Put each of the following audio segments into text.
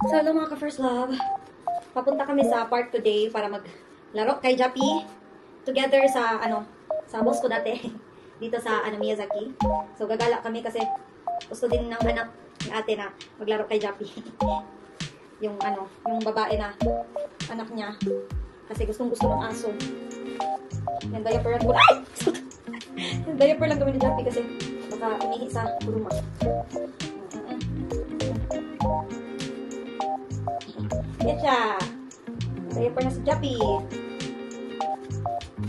So, hello mga ka-first love. Papunta kami sa park today para maglaro kay Jappy. Together sa, sa boss ko dati. Dito sa, Miyazaki. So, gagala kami kasi gusto din ng anak ni ate na maglaro kay Jappy. yung babae na anak niya. Kasi gustong-gusto ng aso. Yung diaper lang ay! Yung diaper lang kami ni Jappy kasi baka umihi sa kuruma. Yan siya. Diaper na si Jappy.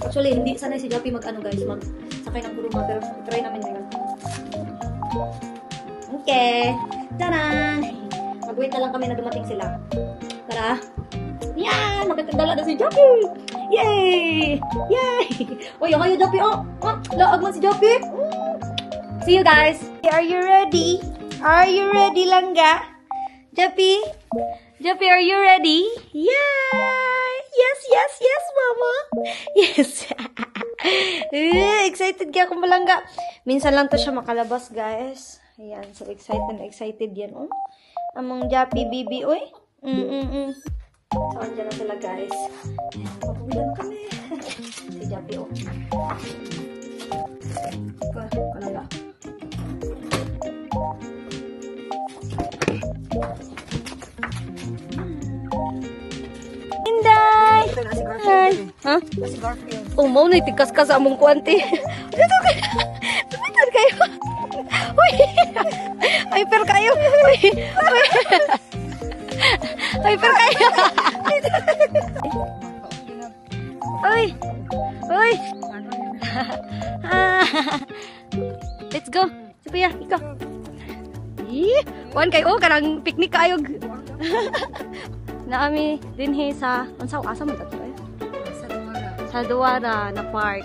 Actually, hindi sanay si Jappy magsakay ng kuruma. Pero try namin ngayon. Okay. Tadaan! Mag-wait na lang kami na dumating sila. Tara. Yan! Magkakagdala na si Jappy! Yay! Yay! Uy, hayo Jappy! Oh! Laag man si Jappy! See you guys! Are you ready? Are you ready, Langga? Jappy? Jappy, are you ready? Yeah! Yes, yes, yes, mama! Yes! Excited kaya akong malangga. Minsan lang to siya makalabas, guys. Ayan, so excited yan, oh. Among Jappy, bibi, oy. So, andyan na sila, guys. Ayan, papubilan na kami. Si Jappy, oh. Kalala. Inday! Hi! Ha? Oh, mau na itikas-kas sa among kuwanti. Dito kayo! Dumitan kayo! Uy! Hyper kayo! Uy! Uy! Hyper kayo! Uy! Uy! Let's go! Sophia, ikaw! Kuan kayo, karang picnic kayo! Naami din sa asa mo dito eh? Sa Duwara na park.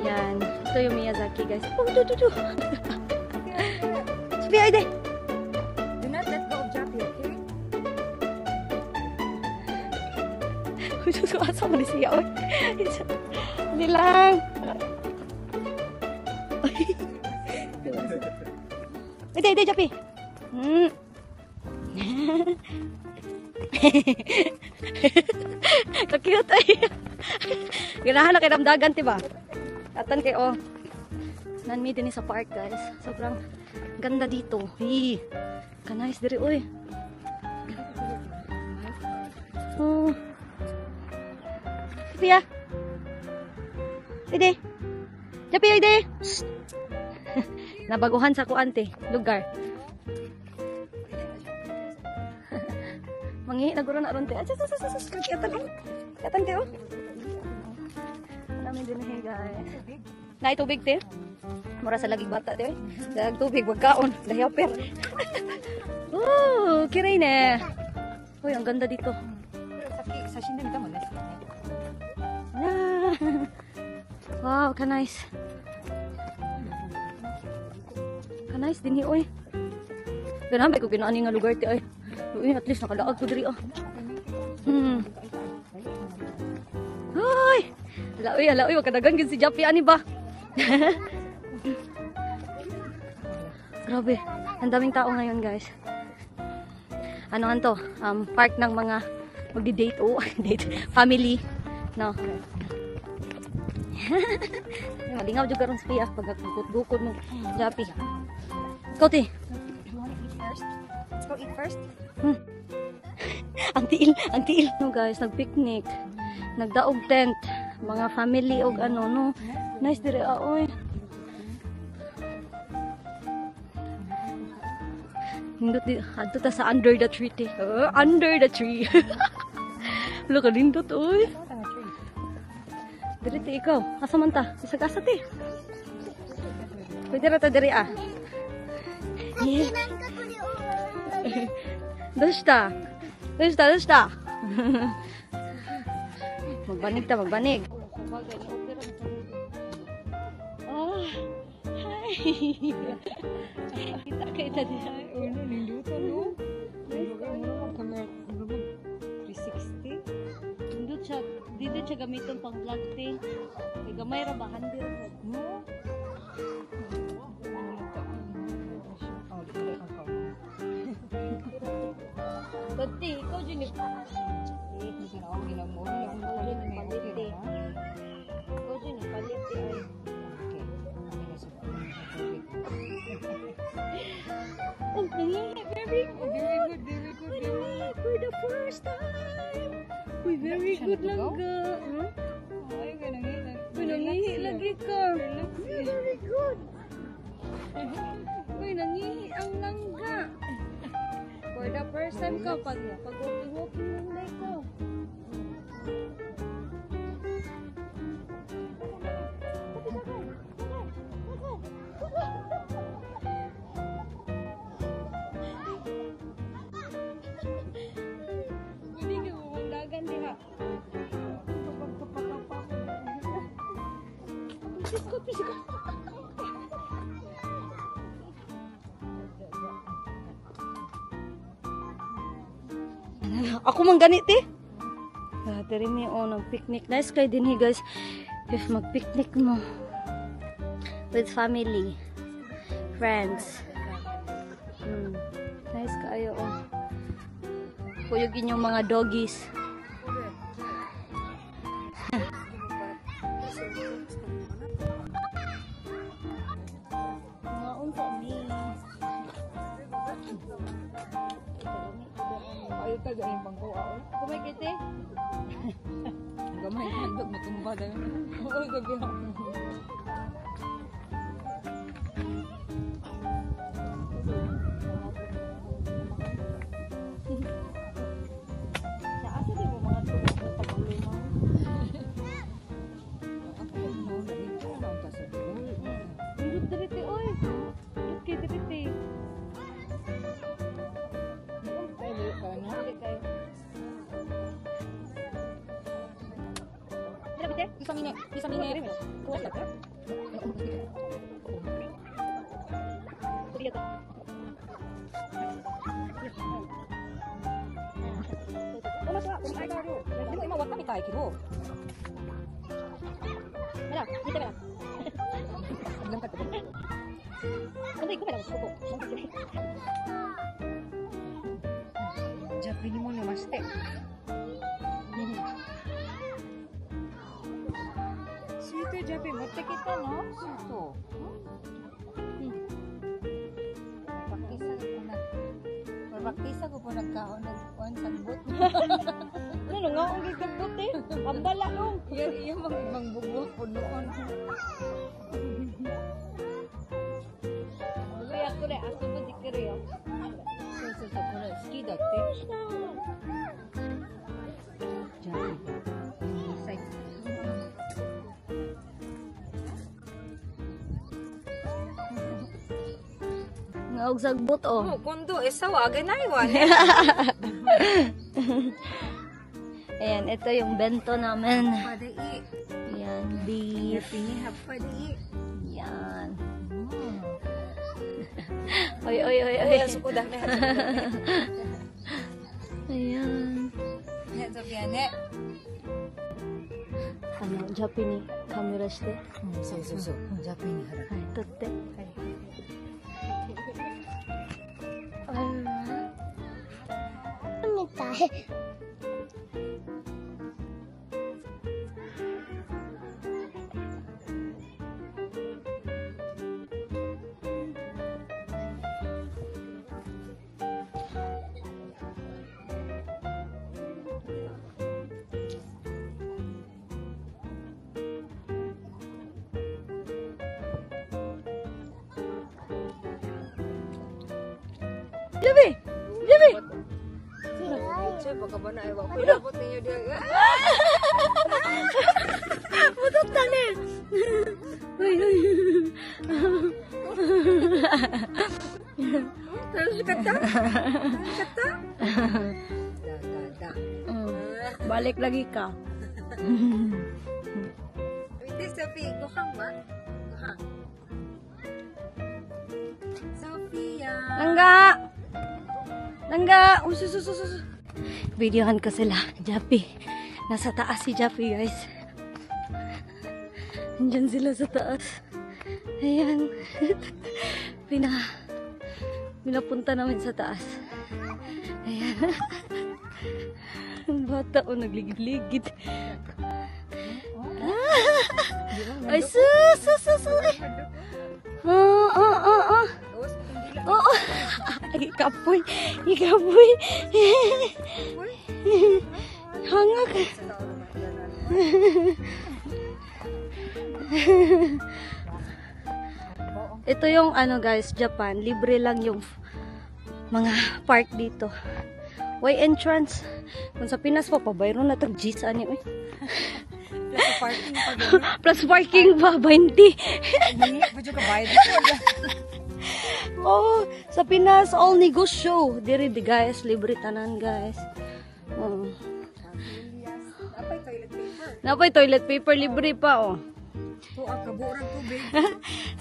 Yan. Ito yung Miyazaki, guys. Oh, do. Sophia, ide. Do not let go of Jappy, okay? Diyos ko, asa mo ni siya, oy. Hindi lang. Ide, Jappy. Kakiyot ay. Ganahan na kay damdagan, diba? Atan kay, oh. Nanmi din sa park, guys. Sobrang ganda dito. Kanais diri, oy. Oh. Sophia. Ide. Jappy, ide. Nabaguhan sa kuante, lugar. Mangihi na guro na ron te. Katan kayo. Namin din eh, guys. Na tubig te. Mura sa lagig bata te. Dag tubig wag kaon, dayaper. Oh, kiray ne. Uy, ang ganda dito. Sa shindan ka mo na. Wow, kanais. Kanais din hi oy. Ganamay ko ginaani nga lugar ti ay. Uy, at least nakalaag ko diri, oh. Ay! Ala, uy, wag kadagan si Jappy, ani ba? Grabe, ang daming tao ngayon, guys. Ano to? Park ng mga magdi-date, oh, date, family, no? Malingaw juga ron sa piyak, pagkakukot-gukod mo, Jappy. Ikaw, te. Let's go eat first. Ang tiil no guys, nagpicnic, nagdaog tent, mga family og no. Nice dire oy. Nindot di adto ta sa under the tree. Under the tree. Look, nindot oy. Dire ti ikaw, asa man ta? Isa-asa ti. Pwede ra ta dire ah. Yeah. Dosta? Magbanig. Oh, hi. Kita niya. Ano, nindutan, no? Camera, 360. Dito siya gamiton pang vlog te. Gamay ra ba handir? No? Dati, ikaw dyan eh. Hindi na ako ginamon. Ako palit na may Palit eh. Ikaw dyan eh, palit eh. Okay. Kami na sa Oh, very good. Very good, very good, very good. For the first time. Uy, very Siya good naligaw? langga. Huh? Ay, ganangin. Uy, nangihi lagi ka. Very good. Uy, nangihi ang langga. For the first time ka, pag walking-walking lang na ikaw. Hindi ka mamagdagan diha. Pisikot. Ako man ganit eh. Diri mi nag-picnic. Nice kay din guys. If mag-picnic mo with family, friends. Nice kayo oh. Kuyugin yung mga doggies. Ngaon sa mi. Ayaw ka gawin bangko ako. Kumay kiti? Gamay, handog, matumba dahil. Oo, gabi ako. Sa asa di mo mga tulog na pagulungan? Indot diriti oy. Indot kay diriti. Dili kayo. Dila bite? Isang mini. Kuha ka ka? Puri to. Kumas ka, kumas ka ro. Di mo imawat kami tayo, kiro. Mala, dito mala. Aglam ka to. Hindi ko mala, suko. Japin mo namaste. Sweeto, Japin. Mate kita, no? Sweeto. Praktisa ko po nagkaon ng sagbot. Ano nga ang gigabot eh? Ambala nung. Yan yung mga bugwak po noon. Kaya ko na, aso mo di kiriyo. So, ko na, ski dati. Japin. Side. Nga og sagbot oh. Oh, kondo, esawa, ganaywan. Ayan, ito yung bento namin. Padai. Ayan, beef. Pinihap padai. Ayan. Oy, oy, oy, oy. Suko dami. Ayan. Ne, Sofiane. Ano, Japan ni camera shite.そう。Japin ni harap. はい、撮って。はい。あら。みたい。Jabi! Jabi! Siya, baka ba na ewan ko. Inabot ninyo diya. Putot na ni! Uy, uy. Terus kata? Da. Balik lagi ka. Hindi, Sophie. Guhang ba? Guhang. Sophia. Langga! Usus. Videohan ko sila. Jappy. Nasa taas si Jappy, guys. Nandyan sila sa taas. Ayan. Pinapunta namin sa taas. Ayan. Ang bata o nagligid-ligid. Ay, sus. Oo. Ay, ikapoy. Hangak. Ito yung ano guys, Japan. Libre lang yung mga park dito. Way entrance. Kung sa Pinas pa, pabayro na tag G's ani. Plus parking pa, 20. Oh, sa Pinas, all negosyo. Diri di guys, libre tanan guys. Oh. Napay toilet paper, libre pa oh.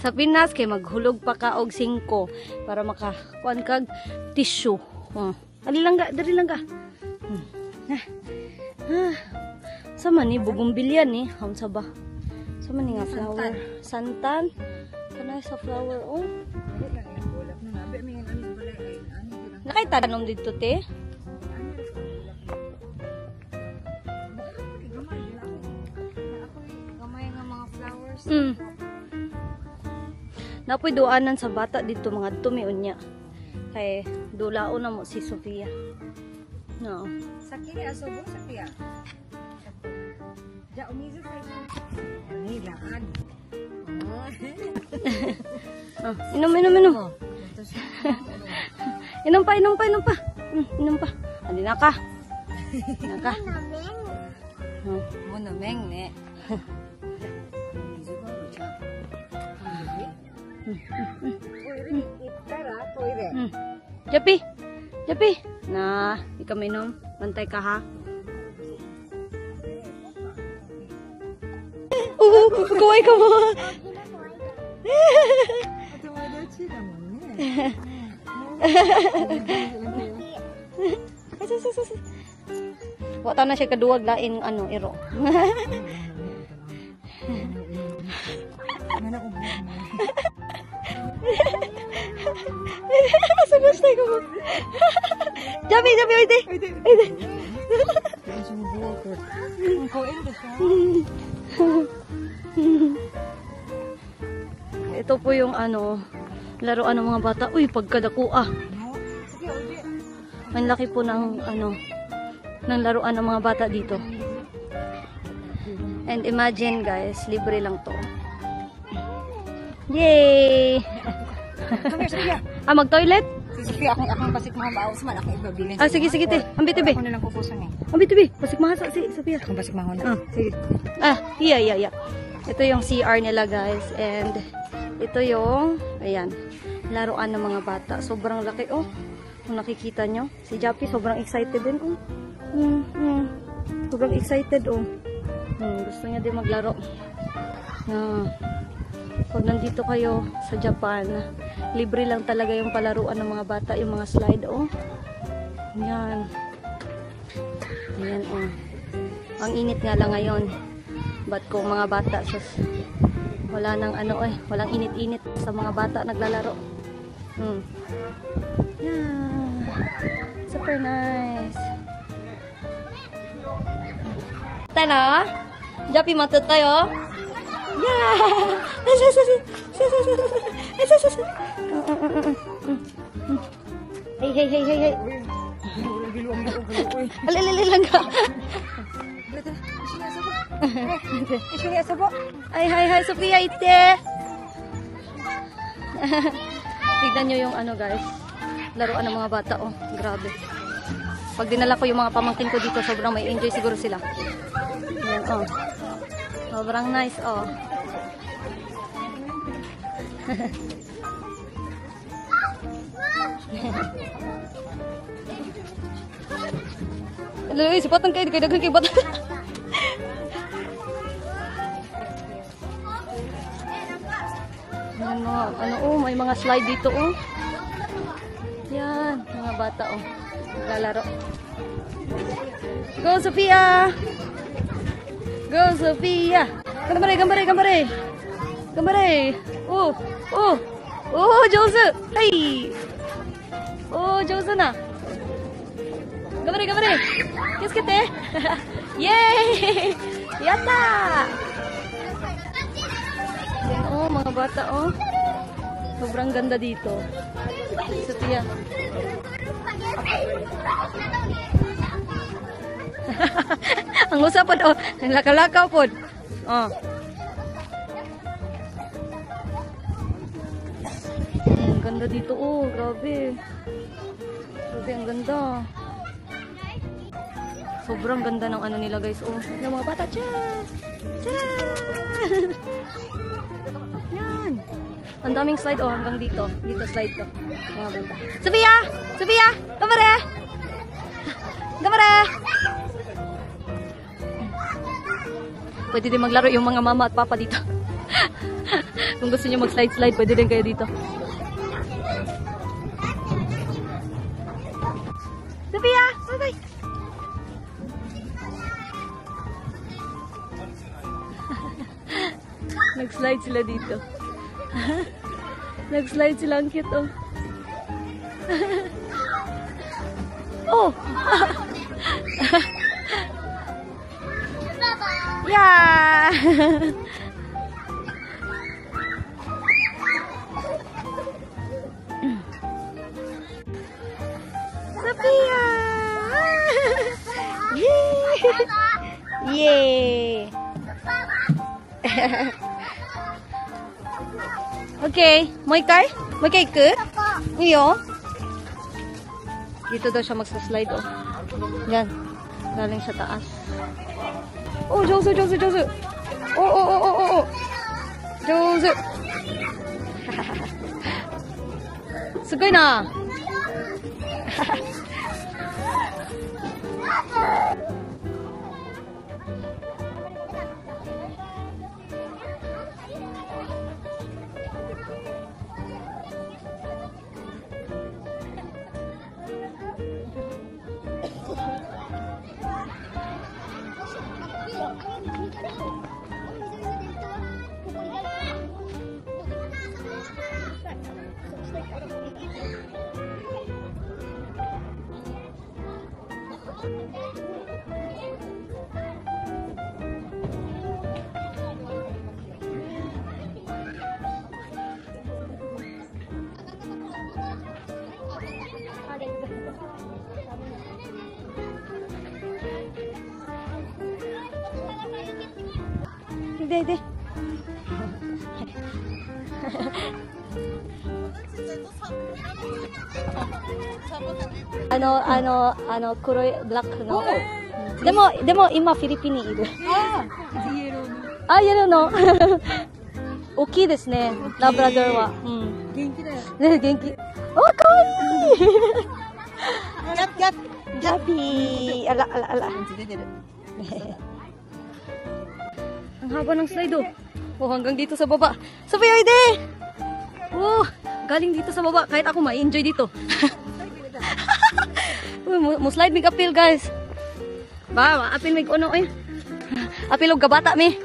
Sa Pinas kay maghulog pa ka og 5 para makakuan kag tissue. Oh. Ali lang ga, diri lang ga. Sa man ni bugumbilya ni, unsa ba? Sa man ni nga flower, santan. Kanay sa flower oh. Nakay tanom dito te. Gamay nga mga flowers. Napoy duanan sa bata dito mga tumiun niya. Kay dulao na mo si Sofia. No. Sakini asobo Sofia. Ja umizo sa ni laan. Inom. Inom pa. Inom pa. Andi na ka. Muna meng ne. Japi. Nah, ikaw minom. Bantay ka ha. Kukuhay ka mo. Wata na siya kaduwag lain ano iro. Sabas ko. Jabi, oide. Ito po yung ano laruan ng mga bata. Uy, pagkadakua. Ang laki po ng ano ng laruan ng mga bata dito. And imagine guys, libre lang to. Yay! Mag-toilet? Si Sofia, akong pasik mga baos man, ako ibabilin. Sige te. Ambit be. Ako na lang kukusan eh. Ambit be. Pasik mahasa si Sofia. Akong pasik mga na. Sige. Iya. Ito yung CR nila guys. And ito yung, ayan, laruan ng mga bata. Sobrang laki oh. Kung nakikita nyo, si Jappy sobrang excited din oh. Sobrang excited oh. Gusto niya din maglaro. Pag nandito kayo sa Japan, libre lang talaga yung palaruan ng mga bata, yung mga slide oh. Yan oh. Ang init nga lang ngayon. But kung mga bata wala nang ano walang init-init sa mga bata naglalaro. Yeah. Super nice. Tana, Jappy matut tayo. Yeah. Hey. Alilili lang ka. Hi, Sofia, ite. Tignan nyo yung ano guys, laruan ng mga bata oh, grabe. Pag dinala ko yung mga pamangkin ko dito, sobrang may enjoy siguro sila. Yan oh. Sobrang nice oh. Lalo, sipatan kayo, dagan kayo bata. May mga slide dito oh. Yan, mga bata oh. Naglalaro. Go Sofia! Gambare! Oh, 上手! Hey! Oh, 上手な! Gamare, gamare. Kiskite. Yay! Yata! Yan, oh, mga bata, oh. Sobrang ganda dito. Sophia. Ang usap po, oh. Ang lakaw-lakaw po. Oh. Ang ganda dito, oh. Grabe. Grabe, ang ganda. Sobrang ganda ng ano nila, guys. Oh, yung mga bata. Tcha! Tcha! Yan. Ang daming slide, oh. Hanggang dito. Dito slide to. Mga bata. Sophia! Sophia! Gamare! Gamare! Pwede din maglaro yung mga mama at papa dito. Kung gusto niyo mag-slide-slide, pwede din kayo dito. Sophia! Bye-bye! Nag-slide sila dito. Nag-slide sila. Ang cute, oh. Oh! Yeah! Sophia! Yay! Yay! Okay, mo ikay? Mo ikay ke? Iyo. Dito daw siya magsa-slide, oh. Yan. Galing sa taas. Oh, jozu, jozu, jozu. Oh, oh, oh, oh, oh. Jozu. Sugoi na. Hindi. Kuroy, black, no? Demo, ima, Filipini iru. Ah, yellow no. Oki desu ne, Labrador wa. Genki da yo. Ne, genki. Oh, kawaii! Jappy! Ala. Ang haba ng slide, oh. Oh, hanggang dito sa baba. Sophia, ide! Oh, galing dito sa baba. Kahit ako ma-enjoy dito. Mo-slide mig apil, guys. Ba, apil mig uno, eh. Apil og kabata, mi.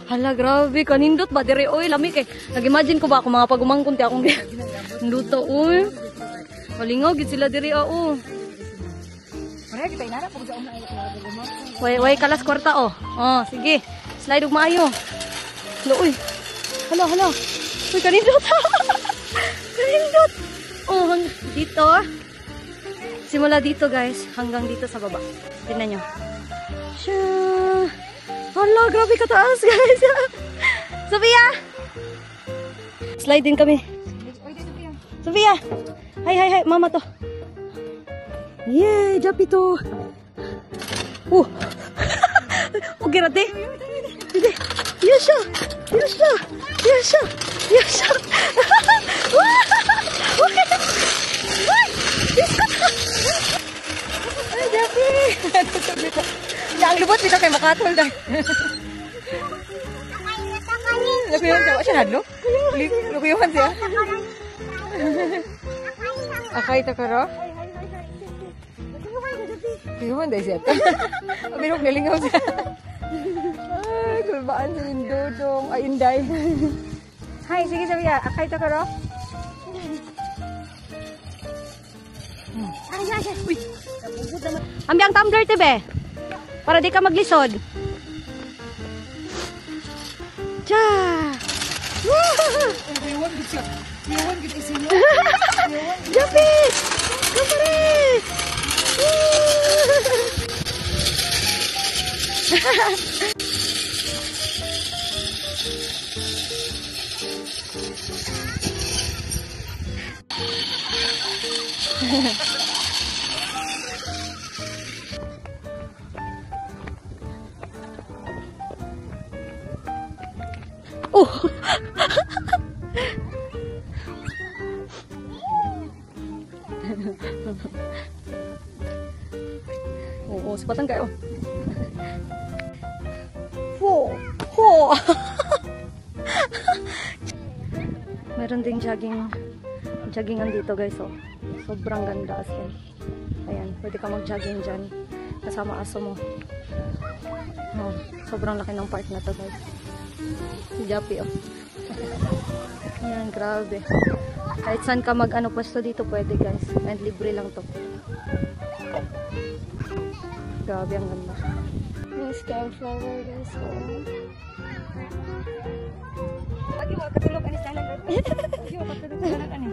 Hala, grabe. Kanindot ba? Dire, oy, lami kay. Nag-imagine ko ba ako mga pagumangkon ti akong luto, oy. Malingaw, gid sila dire, oh. Way, kalas kwarta, oh. Oh, sige. Slide og maayo. Hala, uy. Hala. Uy, kanindot. Kanindot. Oh, dito. Simula dito, guys. Hanggang dito sa baba. Tingnan nyo. Siya. Hala, grabe kataas, guys. Sophia! Slide din kami. Sophia! Hay. Mama to. Yay! Jappy to. Okay, rati. Yasha! Ay, Jappy! Ang lubot dito kay makatol dahil. Lukuyuhan siya. Siya nadlo? Lukuyuhan siya. Akay takaro? Lukuyuhan dahil siya. Abinok nalingaw siya. Ay, kulbaan si Indodong. Ay, Inday. Hi, sige sabi ya. Akay takaro? Ay. Uy, napugod naman. Ambi ang tumbler, tibe. Para di ka maglisod. Cha! Japit! Kumaris! Oh! Oo, sepatan kayo. Ho! Ho! Meron ding joggingan dito guys, oh. Sobrang ganda as in. Ayan, pwede ka mag-jogging dyan. Kasama aso mo. Oh, sobrang laki ng park na to guys. Si Jappy, oh. Ayan, grabe. Kahit saan ka mag-ano pwesto dito pwede guys. And libre lang to. Grabe, ang ganda. Yung flower guys. Lagi mo katulog ani sana. Lagi mo katulog sana ani.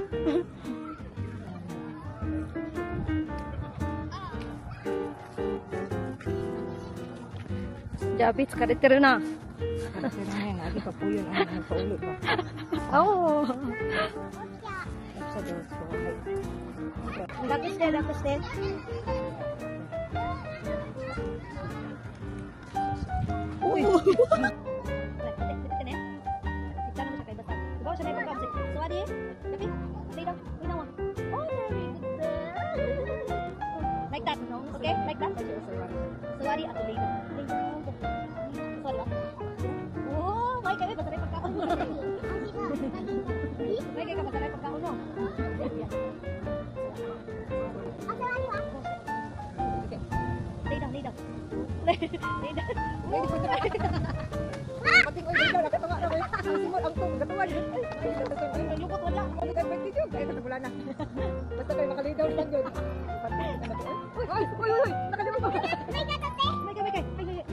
Jappy, karitero na. Pero ngayon, lagi pa po yun ang nagpaulot ba? Oh! Sa dos ko. Lapis din, lapis din. Uy! Like that, okay? Like that? Sorry, ato later. Sorry, oh, may kayo, masaray pagkaon. May kayo, masaray pagkaon mo. Okay. Lay down, lay down. Lay down. Pati ko yung daw, nakatawa na ba? Simot ang tong, katuwan. Ang lukot wala. Ano kayo pwede yun? Kaya wala na. Basta kayo makalidaw lang yun. Uy, uy, uy! Nakalimutan ko. May kayo, may kayo. May kayo.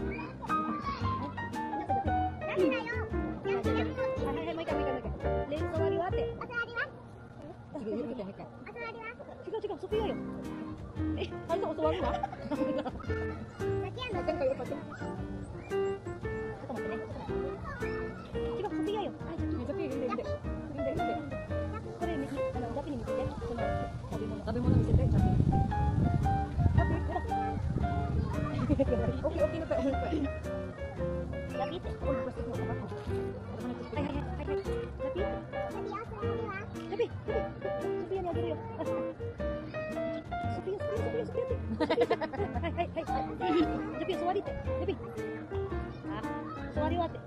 Lay, sorry, ate. Sige, yun kita, hika. Sigaw, Sophia yun. Eh, ano sa usuwan mo, ha? Makan kayo pati. Ito, magpilay. Sigaw, Sophia yun. Ay, Hindi, hindi, hindi. Hindi, hindi. sorry, ano, dapat ni Missy. Sabi mo na, Mr. Ted, sabi. Okay, okay na tayo. Lapit. Uy, plastic mo, kapag mo. Ay. Lapit. Sophia niya, dito yun. Sophia. Ay. Sophia, suwari te. Sophia. Ah, suwari wate.